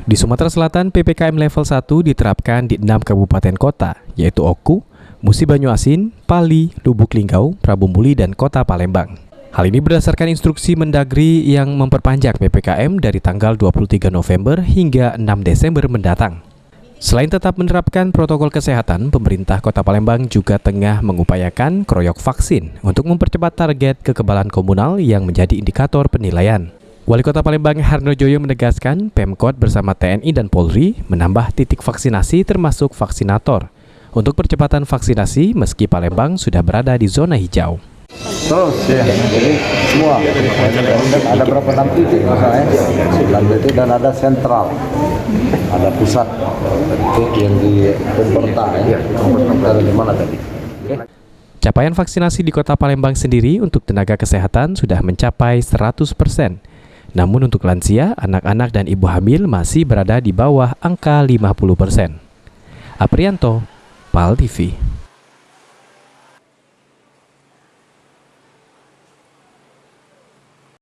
Di Sumatera Selatan, PPKM level 1 diterapkan di 6 kabupaten kota, yaitu Oku, Musi Banyuasin, Pali, Lubuk Linggau, Prabu Muli, dan Kota Palembang. Hal ini berdasarkan instruksi Mendagri yang memperpanjang PPKM dari tanggal 23 November hingga 6 Desember mendatang. Selain tetap menerapkan protokol kesehatan, pemerintah Kota Palembang juga tengah mengupayakan kroyok vaksin untuk mempercepat target kekebalan komunal yang menjadi indikator penilaian. Wali Kota Palembang Harnojoyo menegaskan Pemkot bersama TNI dan Polri menambah titik vaksinasi termasuk vaksinator untuk percepatan vaksinasi meski Palembang sudah berada di zona hijau. Terus ya, jadi semua ada berapa 6 titik masalahnya, 9 titik dan ada sentral, ada pusat itu yang di Pemberta ya, ada di mana tadi? Capaian vaksinasi di Kota Palembang sendiri untuk tenaga kesehatan sudah mencapai 100%. Namun untuk lansia, anak-anak dan ibu hamil masih berada di bawah angka 50%. Aprianto, PAL TV.